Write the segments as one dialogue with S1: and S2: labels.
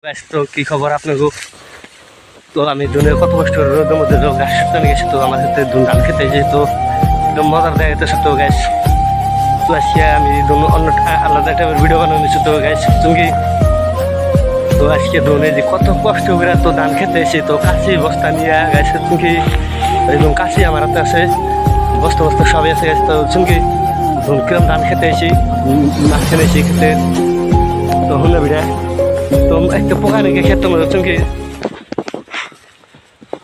S1: তো কি খবর আপনাকে? তো আমি দুনিয়ার কত কষ্ট রোদের মধ্যে গাছ শুকানো গেছি, তো আমার সাথে ধান খেতে যে তো একদম মজার দেয় তো সত্য গাছ। তো আজকে আমি অন্য আলাদা টাইপের ভিডিও বানানো নিচ্ছি তো গাছ তুমি। তো আজকে ধরুন যে কত কষ্ট করে তো ধান খেতে এসে তো কাশি বস্তা নিয়ে গাছ তুমি একদম কাশি আমার হাতে আছে, বস্তা বস্তা সবই আছে গাছ। তো চুমকি ধরুন কিরম ধান খেতে এসি মাছ খেতে এসি খেতে তো হলো বিড়া তো একটা পোকা রেখে খেতে মনে হচ্ছে কি।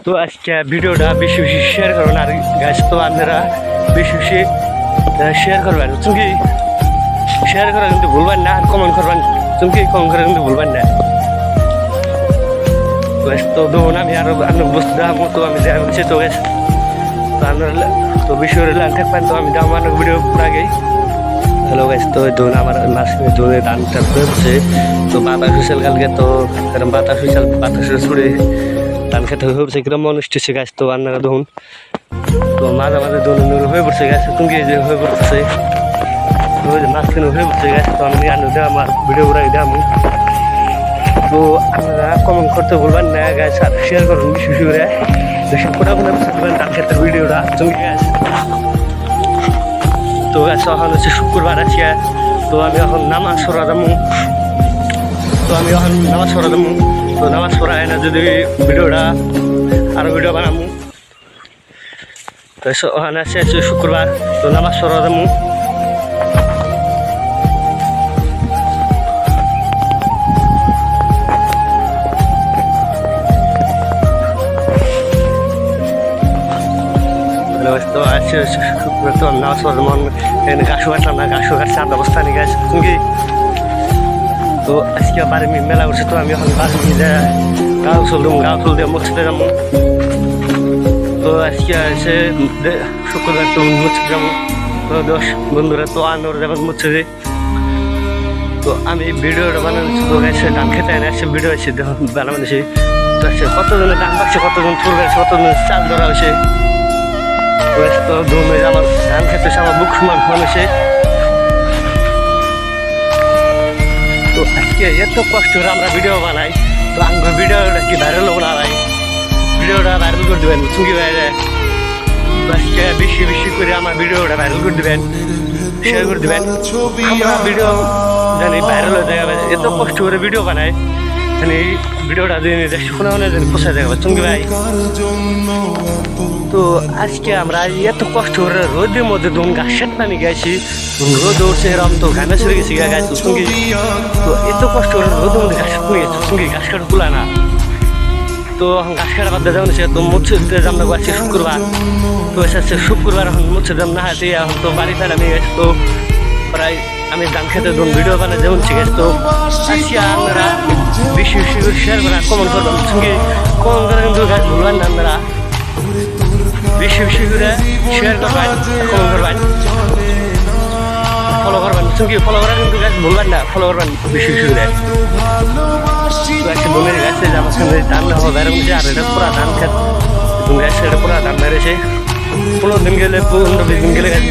S1: তো আজকে ভিডিওটা বেশি বেশি শেয়ার করবেন আর গাছ তো আপনারা বেশি বেশি শেয়ার করবেন চুমকি, শেয়ার করা কিন্তু ভুলবেন না, আর কমেন্ট করবেন চুমকি, কমেন্ট করে কিন্তু ভুলবেন না। তো ধরুন আমি আরো আপনার বস্তু দেখাবো, তো আমি দেখা বলছি তো গাছ তো আপনারা তো বেশি করে লাল থাকবেন। তো আমি দেখাবো আপনার ভিডিও পুরো আগেই। হ্যালো গাইস, তো ধরুন আমার মাছ ধরে ধানটা হয়েছে তো বাতাস হয়েছিল কালকে, তো এরকম বাতাস হয়েছিল, বাতাসে ছুড়ে ধান খেতে হয়েছে কিরম অনুষ্ঠিত গাছ। তো আপনারা ধরুন তো মাঝে মাঝে ধরুন হয়ে পড়ছে গাছ তুমি যে হয়ে পড়ছে মাছ কিনে হয়ে পড়ছে গাছ। তো আমি আমার ভিডিও পুরো দেখাবো, তো আপনারা কমেন্ট করতে বলবেন না গাছ, আর শেয়ার করুন বেশি বেশি করে, বেশি কোটা কোটা করবেন ধান খেতের ভিডিওটা তুমি গাছ। তো গাছ এখন হচ্ছে শুক্রবার আজকে, তো আমি এখন নামাজ পড়া যাবো, তো আমি এখন নামাজ পড়া যাবো। তো নামাজ পড়া হয় না যদি ভিডিওটা আরো ভিডিও বানাবো। তো ওখানে আছে শুক্রবার, তো নামাজ পড়া যাবো। তো আছে শুক্রবার, তো নামাজ পড়া মন এখানে গাছও কাটলাম না, গাছও কাটছে আধ অবস্থা নিয়ে গাছ তুমি। তো আজকে বাড়ি মেলা করছে, তো আমি এখন বাড়ি নিয়ে গাও চললাম, গাও চল দিয়ে মসজিদে যাবো। তো আজকে আছে শুক্রবার, তো মসজিদ যাবো। তো দশ বন্ধুরা তো আনোর যাবেন মসজিদে। তো আমি ভিডিওটা বানাচ্ছি তো গাছে ধান খেতে আসছে ভিডিও আছে বানাচ্ছি। তো আজকে কতজনের ধান পাচ্ছে, কতজন ফুল গেছে, কতজন চাল ধরা হয়েছে। তো ধরুন আমার ধান খেতে আমার বুক সমান হয়েছে। তো আজকে এত কষ্ট করে আমরা ভিডিও বানাই, তো আমার ভিডিওটা কি ভাইরাল হবো না ভাই, ভিডিওটা ভাইরাল করে দেবেন চুঙ্গি বাইরে। আজকে বেশি বেশি করে আমার ভিডিওটা ভাইরাল করে দেবেন, শেয়ার করে দেবেন। আমরা ভিডিও জানি ভাইরাল হয়ে যাবে, এত কষ্ট করে ভিডিও বানাই জানি ভিডিওটা যদি শোনা মনে যেন পোষায় যাবে চুঙ্গি ভাই। তো আজকে আমরা এত কষ্ট করে রোদের মধ্যে ধরুন ঘাসের পানি গেছি, রোদ উঠছে এরকম, তো ঘামে চলে গেছি গাছ সঙ্গে। তো এত কষ্ট করে রোদের মধ্যে ঘাস পানি গেছে সঙ্গে, ঘাস কাটা তুলা না। তো ঘাস কাটা বাদ যেমন সে তো মৎস্যতে যাম না আজকে শুক্রবার, তো এসে শুক্রবার এখন মৎস্য যাম না হাতে, এখন তো বাড়িতে আমি গেছি। তো প্রায় আমি ধান খেতে ধরুন ভিডিও বানাই যেমন ঠিক আছে। তো আজকে আপনারা বেশি বেশি করে শেয়ার করা কমেন্ট করবেন সঙ্গে, কমেন্ট করে কিন্তু গাছ ভুলবেন না আপনারা, বেশি বেশি করে শেয়ার করবেন, কমেন্ট করবেন, ফলো করবেন চুমকি, ফলো করা কিন্তু গাছ ভুলবেন না, ফলো করবেন বেশি বেশি করে। তো একটা বনের গাছে আমার সঙ্গে ধান হওয়া বেড়ে গেছে, আর এটা পুরা ধান খেত গাছ, এটা পুরা ধান বেড়েছে। 15 দিন গেলে 15-20 দিন গেলে গাছ